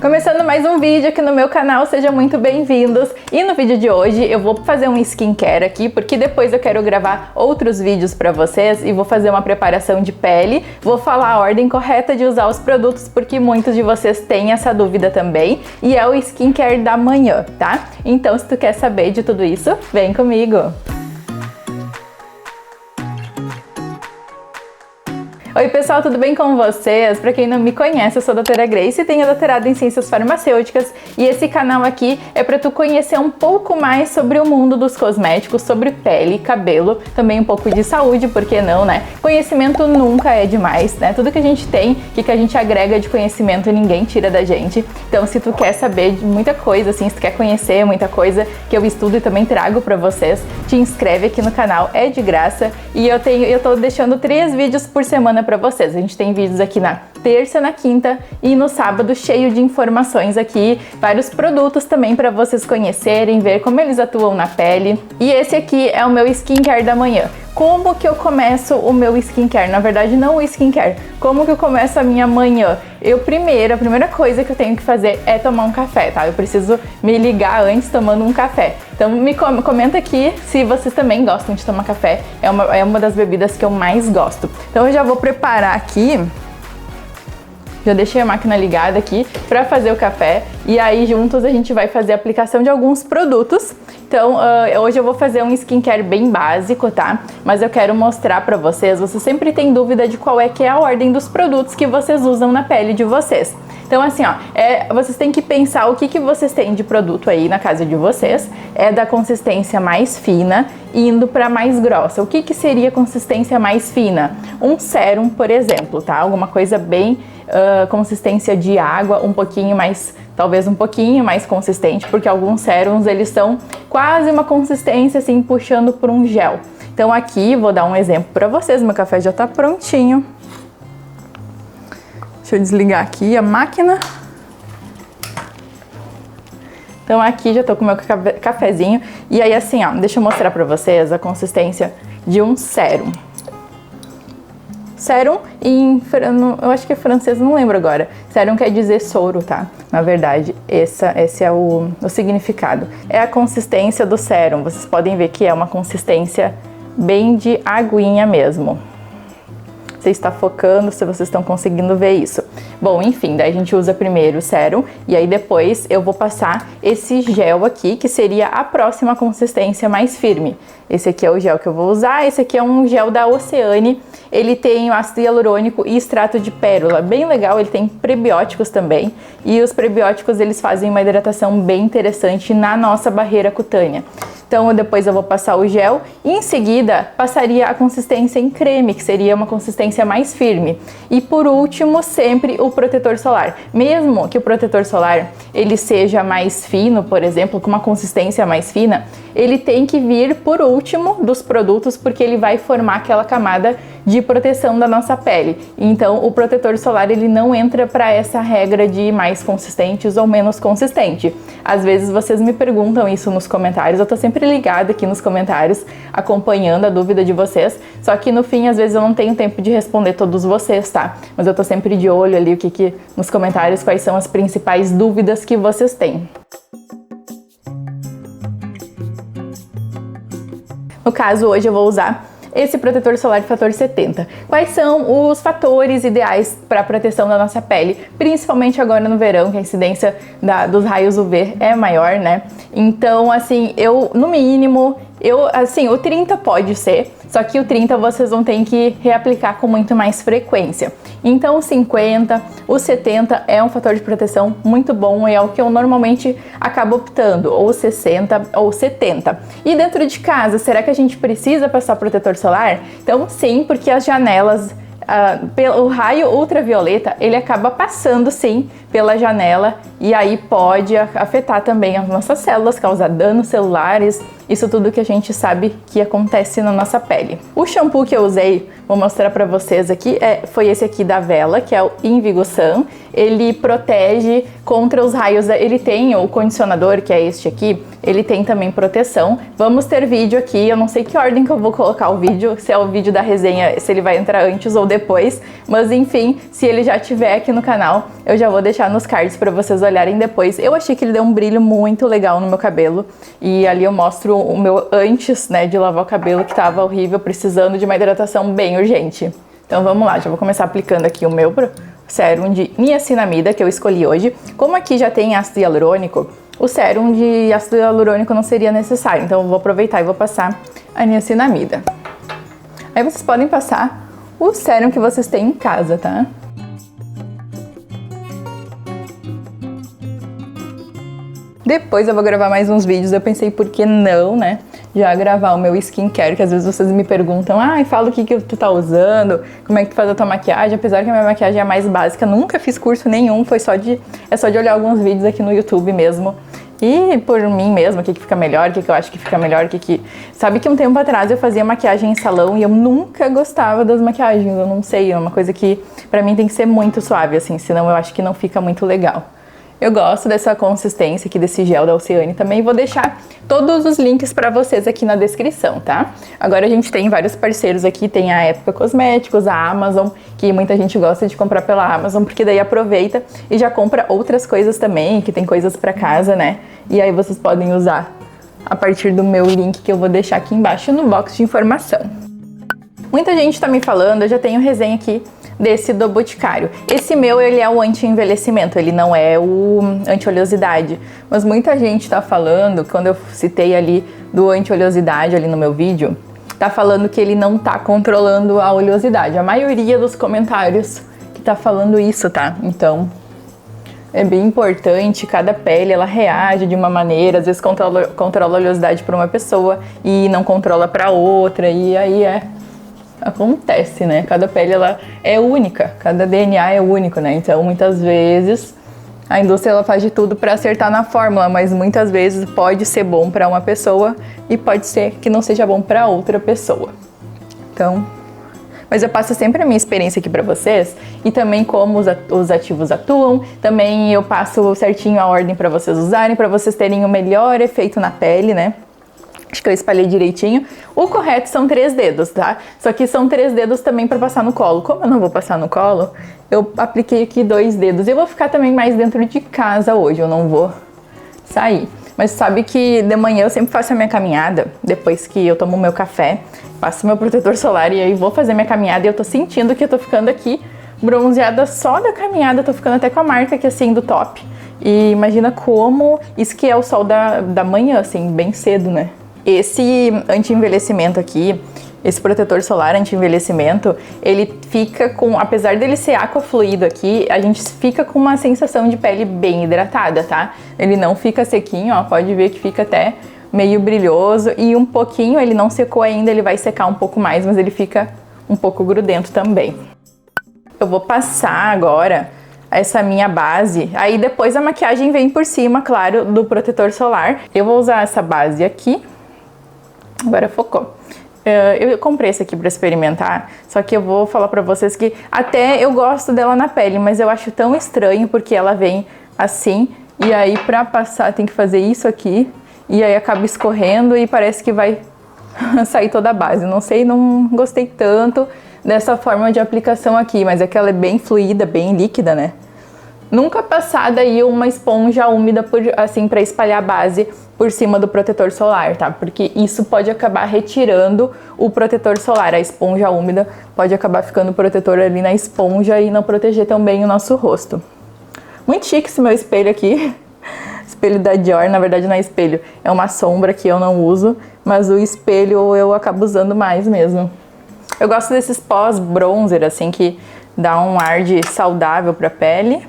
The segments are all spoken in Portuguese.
Começando mais um vídeo aqui no meu canal, sejam muito bem-vindos. E no vídeo de hoje eu vou fazer um skincare aqui, porque depois eu quero gravar outros vídeos pra vocês e vou fazer uma preparação de pele. Vou falar a ordem correta de usar os produtos, porque muitos de vocês têm essa dúvida também. E é o skincare da manhã, tá? Então, se tu quer saber de tudo isso, vem comigo! Oi pessoal, tudo bem com vocês? Pra quem não me conhece, eu sou a doutora Grace e tenho doutorado em Ciências Farmacêuticas e esse canal aqui é pra tu conhecer um pouco mais sobre o mundo dos cosméticos, sobre pele, cabelo, também um pouco de saúde, por que não, né? Conhecimento nunca é demais, né? Tudo que a gente tem, que a gente agrega de conhecimento, ninguém tira da gente. Então, se tu quer saber de muita coisa, assim, se tu quer conhecer muita coisa que eu estudo e também trago pra vocês, te inscreve aqui no canal, é de graça e eu tô deixando 3 vídeos por semana para vocês. A gente tem vídeos aqui na terça, na quinta e no sábado cheio de informações aqui, vários produtos também para vocês conhecerem, ver como eles atuam na pele. E esse aqui é o meu skincare da manhã. Como que eu começo o meu skincare? Na verdade, não o skincare. Como que eu começo a minha manhã? A primeira coisa que eu tenho que fazer é tomar um café, tá? Eu preciso me ligar antes tomando um café. Então me comenta aqui se vocês também gostam de tomar café. É uma das bebidas que eu mais gosto. Então eu já vou preparar aqui. Já deixei a máquina ligada aqui para fazer o café e aí juntos a gente vai fazer a aplicação de alguns produtos. Então hoje eu vou fazer um skincare bem básico, tá? Mas eu quero mostrar para vocês, vocês sempre têm dúvida de qual é que é a ordem dos produtos que vocês usam na pele de vocês. Então assim, ó, vocês têm que pensar o que vocês têm de produto aí na casa de vocês. É da consistência mais fina indo para mais grossa. O que seria a consistência mais fina? Um sérum, por exemplo, tá? Alguma coisa bem consistência de água, um pouquinho mais, talvez um pouquinho mais consistente, porque alguns sérums eles são quase uma consistência assim, puxando por um gel. Então aqui vou dar um exemplo para vocês, meu café já tá prontinho. Deixa eu desligar aqui a máquina. Então aqui já tô com o meu cafezinho e aí assim, ó, deixa eu mostrar para vocês a consistência de um sérum. Sérum eu acho que é francês, não lembro agora. Sérum quer dizer soro, tá? Na verdade, esse é o significado. É a consistência do sérum. Vocês podem ver que é uma consistência bem de aguinha mesmo. Você está focando, se vocês estão conseguindo ver isso. Bom, enfim, daí a gente usa primeiro o sérum e aí depois eu vou passar esse gel aqui, que seria a próxima consistência mais firme. Esse aqui é o gel que eu vou usar, esse aqui é um gel da Oceane. Ele tem ácido hialurônico e extrato de pérola, bem legal, ele tem prebióticos também. E os prebióticos, eles fazem uma hidratação bem interessante na nossa barreira cutânea. Então depois eu vou passar o gel e em seguida passaria a consistência em creme, que seria uma consistência mais firme. E por último, sempre o protetor solar. Mesmo que o protetor solar ele seja mais fino, por exemplo, com uma consistência mais fina, ele tem que vir por último dos produtos, porque ele vai formar aquela camada de proteção da nossa pele. Então o protetor solar ele não entra para essa regra de mais consistentes ou menos consistente. Às vezes vocês me perguntam isso nos comentários, eu tô sempre ligada aqui nos comentários, acompanhando a dúvida de vocês, só que no fim às vezes eu não tenho tempo de responder todos vocês, tá? Mas eu tô sempre de olho ali nos comentários, quais são as principais dúvidas que vocês têm. No caso, hoje eu vou usar esse protetor solar de fator 70. Quais são os fatores ideais para a proteção da nossa pele? Principalmente agora no verão, que a incidência dos raios UV é maior, né? Então, assim, no mínimo, o 30 pode ser, só que o 30 vocês vão ter que reaplicar com muito mais frequência. Então o 50, o 70 é um fator de proteção muito bom e é o que eu normalmente acabo optando, ou 60 ou 70. E dentro de casa, será que a gente precisa passar protetor solar? Então sim, porque as janelas, o raio ultravioleta, ele acaba passando sim pela janela e aí pode afetar também as nossas células, causar danos celulares isso tudo que a gente sabe que acontece na nossa pele. O shampoo que eu usei, vou mostrar pra vocês aqui, foi esse aqui da Wella, que é o Invigo Sun. Ele protege contra os raios, ele tem o condicionador, que é este aqui, ele tem também proteção. Vamos ter vídeo aqui, eu não sei que ordem que eu vou colocar o vídeo, se é o vídeo da resenha, se ele vai entrar antes ou depois, mas enfim, se ele já tiver aqui no canal, eu já vou deixar nos cards pra vocês olharem depois. Eu achei que ele deu um brilho muito legal no meu cabelo, e ali eu mostro o meu antes, né, de lavar o cabelo, que tava horrível, precisando de uma hidratação bem urgente. Então vamos lá, já vou começar aplicando aqui o meu sérum de niacinamida, que eu escolhi hoje. Como aqui já tem ácido hialurônico, o sérum de ácido hialurônico não seria necessário, então eu vou aproveitar e vou passar a niacinamida. Aí vocês podem passar o sérum que vocês têm em casa, tá? Depois eu vou gravar mais uns vídeos, eu pensei por que não, né? Já gravar o meu skincare, que às vezes vocês me perguntam, fala o que tu tá usando, como é que tu faz a tua maquiagem, apesar que a minha maquiagem é a mais básica, nunca fiz curso nenhum, é só de olhar alguns vídeos aqui no YouTube mesmo. E por mim mesmo, o que fica melhor, o que eu acho que fica melhor, Sabe que um tempo atrás eu fazia maquiagem em salão e eu nunca gostava das maquiagens, eu não sei, é uma coisa que pra mim tem que ser muito suave, assim, senão eu acho que não fica muito legal. Eu gosto dessa consistência aqui desse gel da Oceane também. Vou deixar todos os links pra vocês aqui na descrição, tá? Agora a gente tem vários parceiros aqui, tem a Época Cosméticos, a Amazon, que muita gente gosta de comprar pela Amazon, porque daí aproveita e já compra outras coisas também, que tem coisas pra casa, né? E aí vocês podem usar a partir do meu link que eu vou deixar aqui embaixo no box de informação. Muita gente tá me falando, eu já tenho resenha aqui desse do Boticário. Esse meu, ele é o anti-envelhecimento, ele não é o anti-oleosidade. Mas muita gente tá falando, quando eu citei ali do anti-oleosidade ali no meu vídeo, tá falando que ele não tá controlando a oleosidade. A maioria dos comentários que tá falando isso, tá? Então, é bem importante, cada pele ela reage de uma maneira, às vezes controla a oleosidade para uma pessoa e não controla para outra, e aí acontece, né? Cada pele ela é única, cada DNA é único, né? Então, muitas vezes a indústria ela faz de tudo para acertar na fórmula, mas muitas vezes pode ser bom para uma pessoa e pode ser que não seja bom para outra pessoa. Então, mas eu passo sempre a minha experiência aqui para vocês e também como os ativos atuam. Também eu passo certinho a ordem para vocês usarem, para vocês terem o melhor efeito na pele, né? Acho que eu espalhei direitinho. O correto são 3 dedos, tá? Só que são 3 dedos também para passar no colo. Como eu não vou passar no colo, eu apliquei aqui 2 dedos. Eu vou ficar também mais dentro de casa hoje, eu não vou sair. Mas sabe que de manhã eu sempre faço a minha caminhada, depois que eu tomo meu café, passo meu protetor solar e aí vou fazer minha caminhada e eu tô sentindo que eu tô ficando aqui bronzeada só da caminhada, tô ficando até com a marca aqui assim do top. E imagina como isso que é o sol da manhã, assim, bem cedo, né? Esse anti-envelhecimento aqui, esse protetor solar anti-envelhecimento, ele fica com, apesar dele ser aquafluido aqui, a gente fica com uma sensação de pele bem hidratada, tá? Ele não fica sequinho, ó, pode ver que fica até meio brilhoso e um pouquinho, ele não secou ainda, ele vai secar um pouco mais, mas ele fica um pouco grudento também. Eu vou passar agora essa minha base, aí depois a maquiagem vem por cima, claro, do protetor solar. Eu vou usar essa base aqui. Agora focou. Eu comprei essa aqui pra experimentar, só que eu vou falar pra vocês que até eu gosto dela na pele, mas eu acho tão estranho porque ela vem assim, e aí pra passar tem que fazer isso aqui, e aí acaba escorrendo e parece que vai sair toda a base. Não sei, não gostei tanto dessa forma de aplicação aqui, mas é que ela é bem fluida, bem líquida, né? Nunca passar daí uma esponja úmida assim para espalhar a base por cima do protetor solar, tá? Porque isso pode acabar retirando o protetor solar. A esponja úmida pode acabar ficando protetor ali na esponja e não proteger tão bem o nosso rosto. Muito chique esse meu espelho aqui. Espelho da Dior, na verdade não é espelho, é uma sombra que eu não uso, mas o espelho eu acabo usando mais mesmo. Eu gosto desses pós-bronzer, assim, que dá um ar de saudável pra pele.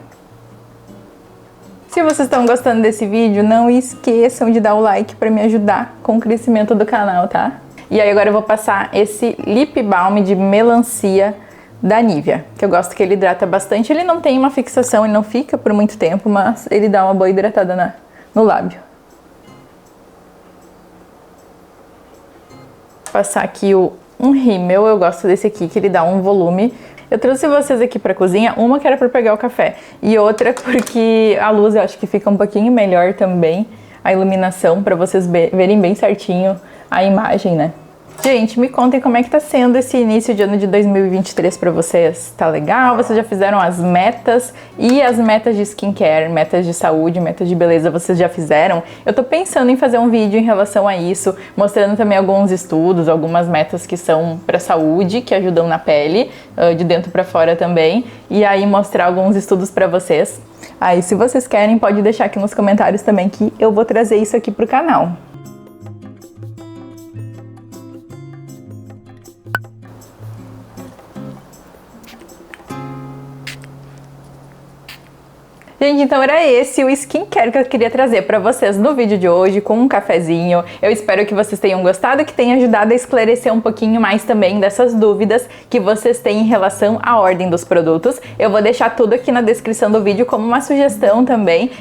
Se vocês estão gostando desse vídeo, não esqueçam de dar o like para me ajudar com o crescimento do canal, tá? E aí agora eu vou passar esse Lip Balm de melancia da Nivea, que eu gosto que ele hidrata bastante. Ele não tem uma fixação, ele não fica por muito tempo, mas ele dá uma boa hidratada no lábio. passar aqui um rímel. Eu gosto desse aqui, que ele dá um volume. Eu trouxe vocês aqui pra cozinha, uma que era pra pegar o café e outra porque a luz eu acho que fica um pouquinho melhor também, a iluminação, pra vocês verem bem certinho a imagem, né? Gente, me contem como é que tá sendo esse início de ano de 2023 pra vocês. Tá legal? Vocês já fizeram as metas e as metas de skincare, metas de saúde, metas de beleza, vocês já fizeram? Eu tô pensando em fazer um vídeo em relação a isso, mostrando também alguns estudos, algumas metas que são pra saúde, que ajudam na pele, de dentro pra fora também, e aí mostrar alguns estudos pra vocês. Aí, se vocês querem, pode deixar aqui nos comentários também que eu vou trazer isso aqui pro canal. Gente, então era esse o skincare que eu queria trazer pra vocês no vídeo de hoje, com um cafezinho. Eu espero que vocês tenham gostado, que tenha ajudado a esclarecer um pouquinho mais também dessas dúvidas que vocês têm em relação à ordem dos produtos. Eu vou deixar tudo aqui na descrição do vídeo como uma sugestão também.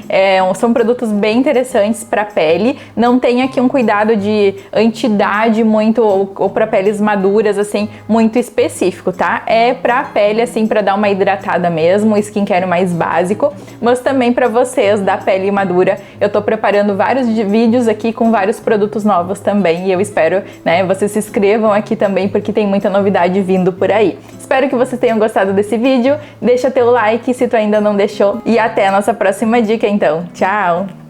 São produtos bem interessantes pra pele. Não tem aqui um cuidado de antidade muito, ou pra peles maduras, assim, muito específico, tá? É pra pele, assim, pra dar uma hidratada mesmo, skincare mais básico. Mas também para vocês da pele madura, eu tô preparando vários vídeos aqui com vários produtos novos também e eu espero, né, vocês se inscrevam aqui também porque tem muita novidade vindo por aí. Espero que vocês tenham gostado desse vídeo, deixa teu like se tu ainda não deixou e até a nossa próxima dica então. Tchau!